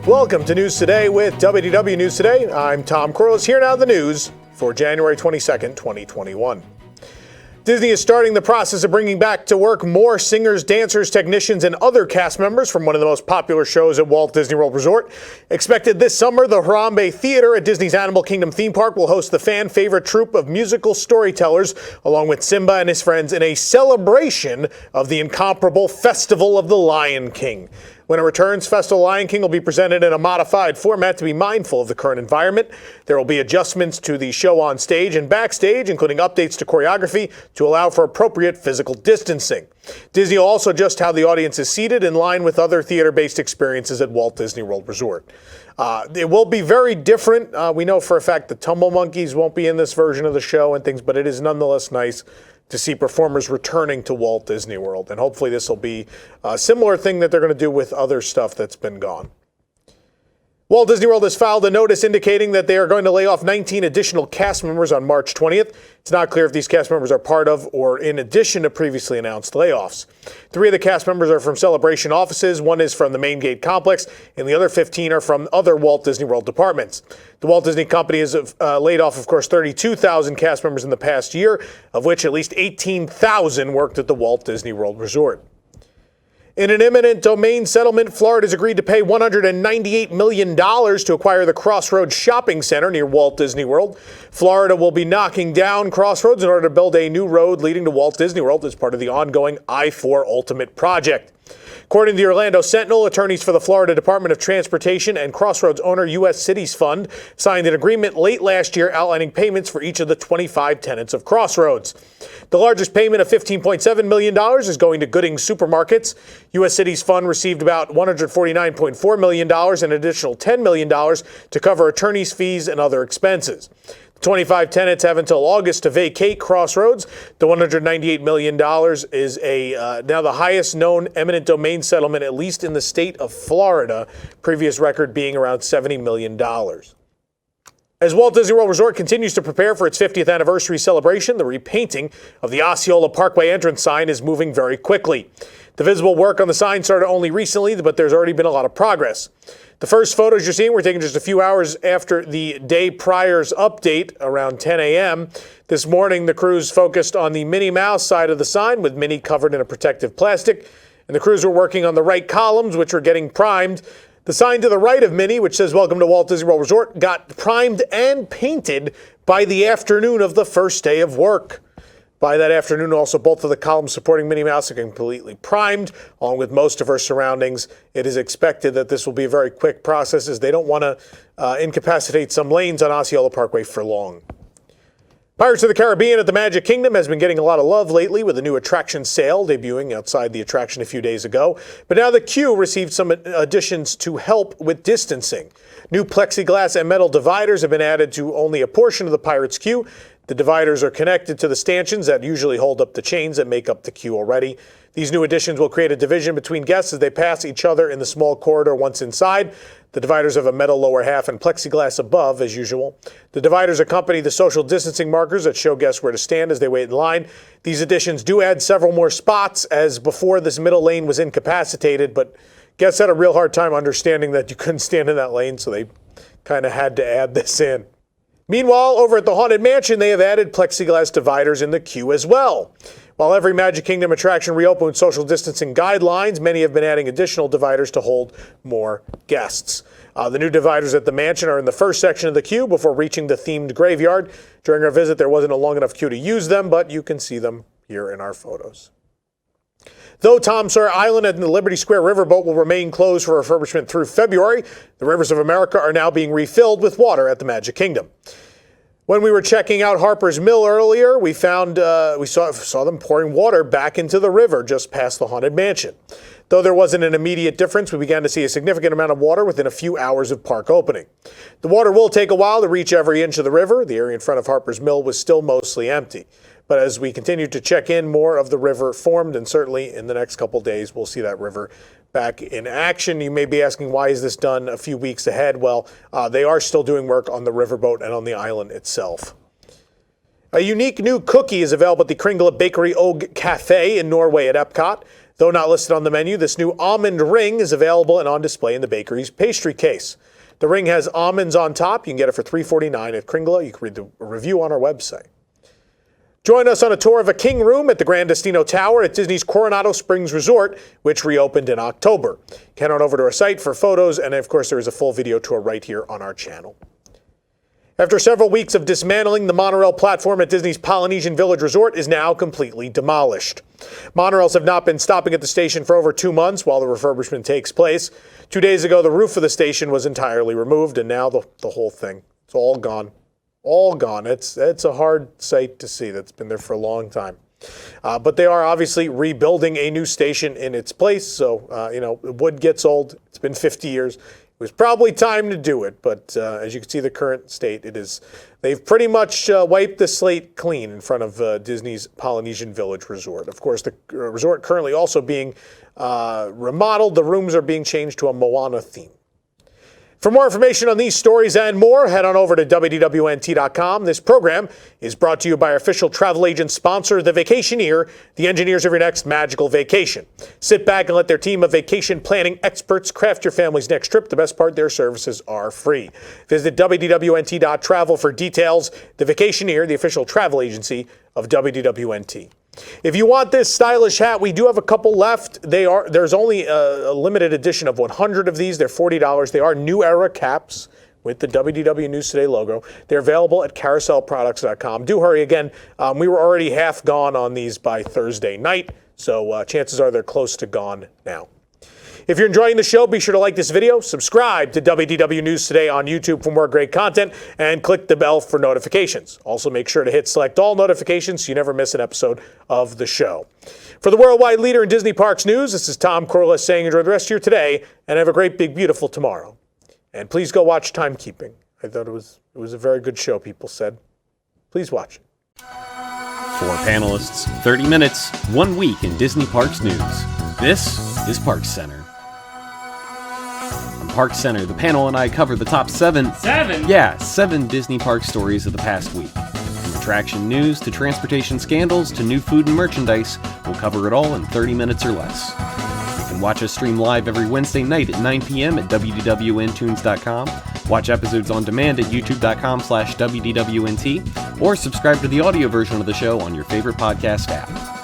Welcome to News Today with WDW News Today. I'm Tom Corliss. Here now the news for January 22nd, 2021. Disney is starting the process of bringing back to work more singers, dancers, technicians, and other cast members from one of the most popular shows at Walt Disney World Resort. Expected this summer, the Harambe Theater at Disney's Animal Kingdom theme park will host the fan favorite troupe of musical storytellers, along with Simba and his friends, in a celebration of the incomparable Festival of the Lion King. When it returns, Festival Lion King will be presented in a modified format to be mindful of the current environment. There will be adjustments to the show on stage and backstage, including updates to choreography to allow for appropriate physical distancing. Disney will also adjust how the audience is seated in line with other theater-based experiences at Walt Disney World Resort. It will be very different. We know for a fact the Tumble Monkeys won't be in this version of the show and things, but it is nonetheless nice to see performers returning to Walt Disney World. And hopefully this will be a similar thing that they're going to do with other stuff that's been gone. Walt Disney World has filed a notice indicating that they are going to lay off 19 additional cast members on March 20th. It's not clear if these cast members are part of or in addition to previously announced layoffs. 3 of the cast members are from Celebration offices, 1 is from the Main Gate complex, and the other 15 are from other Walt Disney World departments. The Walt Disney Company has laid off, of course, 32,000 cast members in the past year, of which at least 18,000 worked at the Walt Disney World Resort. In an eminent domain settlement, Florida has agreed to pay $198 million to acquire the Crossroads shopping center near Walt Disney World. Florida will be knocking down Crossroads in order to build a new road leading to Walt Disney World as part of the ongoing I-4 Ultimate project. According to the Orlando Sentinel, attorneys for the Florida Department of Transportation and Crossroads owner U.S. Cities Fund signed an agreement late last year outlining payments for each of the 25 tenants of Crossroads. The largest payment of $15.7 million is going to Gooding Supermarkets. U.S. Cities Fund received about $149.4 million and an additional $10 million to cover attorney's fees and other expenses. 25 tenants have until August to vacate Crossroads. The $198 million is now the highest known eminent domain settlement, at least in the state of Florida, previous record being around $70 million. As Walt Disney World Resort continues to prepare for its 50th anniversary celebration, the repainting of the Osceola Parkway entrance sign is moving very quickly. The visible work on the sign started only recently, but there's already been a lot of progress. The first photos you're seeing were taken just a few hours after the day prior's update around 10 a.m. This morning, the crews focused on the Minnie Mouse side of the sign, with Minnie covered in a protective plastic, and the crews were working on the right columns, which were getting primed. The sign to the right of Minnie, which says "Welcome to Walt Disney World Resort," got primed and painted by the afternoon of the first day of work. By that afternoon, also, both of the columns supporting Minnie Mouse are completely primed, along with most of her surroundings. It is expected that this will be a very quick process, as they don't want to incapacitate some lanes on Osceola Parkway for long. Pirates of the Caribbean at the Magic Kingdom has been getting a lot of love lately, with a new attraction sail debuting outside the attraction a few days ago. But now the queue received some additions to help with distancing. New plexiglass and metal dividers have been added to only a portion of the Pirates queue. The dividers are connected to the stanchions that usually hold up the chains that make up the queue already. These new additions will create a division between guests as they pass each other in the small corridor once inside. The dividers have a metal lower half and plexiglass above, as usual. The dividers accompany the social distancing markers that show guests where to stand as they wait in line. These additions do add several more spots, as before this middle lane was incapacitated, but guests had a real hard time understanding that you couldn't stand in that lane, so they kind of had to add this in. Meanwhile, over at the Haunted Mansion, they have added plexiglass dividers in the queue as well. While every Magic Kingdom attraction reopened with social distancing guidelines, many have been adding additional dividers to hold more guests. The new dividers at the mansion are in the first section of the queue before reaching the themed graveyard. During our visit, there wasn't a long enough queue to use them, but you can see them here in our photos. Though Tom Sawyer Island and the Liberty Square Riverboat will remain closed for refurbishment through February, the rivers of America are now being refilled with water at the Magic Kingdom. When we were checking out Harper's Mill earlier, we saw them pouring water back into the river just past the Haunted Mansion. Though there wasn't an immediate difference, we began to see a significant amount of water within a few hours of park opening. The water will take a while to reach every inch of the river. The area in front of Harper's Mill was still mostly empty. But as we continue to check in, more of the river formed, and certainly in the next couple days, we'll see that river back in action. You may be asking, why is this done a few weeks ahead? Well, they are still doing work on the riverboat and on the island itself. A unique new cookie is available at the Kringle Bakery Og Cafe in Norway at Epcot. Though not listed on the menu, this new almond ring is available and on display in the bakery's pastry case. The ring has almonds on top. You can get it for $3.49 at Kringla. You can read the review on our website. Join us on a tour of a king room at the Grand Destino Tower at Disney's Coronado Springs Resort, which reopened in October. Head on over to our site for photos, and of course there is a full video tour right here on our channel. After several weeks of dismantling, the Monorail platform at Disney's Polynesian Village Resort is now completely demolished. Monorails have not been stopping at the station for over 2 months while the refurbishment takes place. 2 days ago, the roof of the station was entirely removed, and now the whole thing, it's all gone. All gone. It's a hard sight to see. That's been there for a long time. But they are obviously rebuilding a new station in its place. So, wood gets old. It's been 50 years. It was probably time to do it, but as you can see the current state, they've pretty much wiped the slate clean in front of Disney's Polynesian Village Resort. Of course, the resort currently also being remodeled. The rooms are being changed to a Moana theme. For more information on these stories and more, head on over to WDWNT.com. This program is brought to you by our official travel agent sponsor, The Vacationeer, the engineers of your next magical vacation. Sit back and let their team of vacation planning experts craft your family's next trip. The best part, their services are free. Visit WDWNT.travel for details. The Vacationeer, the official travel agency of WDWNT. If you want this stylish hat, we do have a couple left. There's only a limited edition of 100 of these. They're $40. They are new era caps with the WDW News Today logo. They're available at carouselproducts.com. Do hurry again. We were already half gone on these by Thursday night, so chances are they're close to gone now. If you're enjoying the show, be sure to like this video, subscribe to WDW News Today on YouTube for more great content, and click the bell for notifications. Also, make sure to hit select all notifications so you never miss an episode of the show. For the worldwide leader in Disney Parks news, this is Tom Corliss saying enjoy the rest of your today and have a great, big, beautiful tomorrow. And please go watch Timekeeping. I thought it was a very good show, people said. Please watch it. 4 panelists, 30 minutes, 1 week in Disney Parks news. This is Parks Center. On Parks Center, the panel and I cover the top 7 Disney Park stories of the past week. From attraction news to transportation scandals to new food and merchandise, we'll cover it all in 30 minutes or less. You can watch us stream live every Wednesday night at 9 p.m. at WDWNtunes.com, watch episodes on demand at youtube.com/WDWNT, or subscribe to the audio version of the show on your favorite podcast app.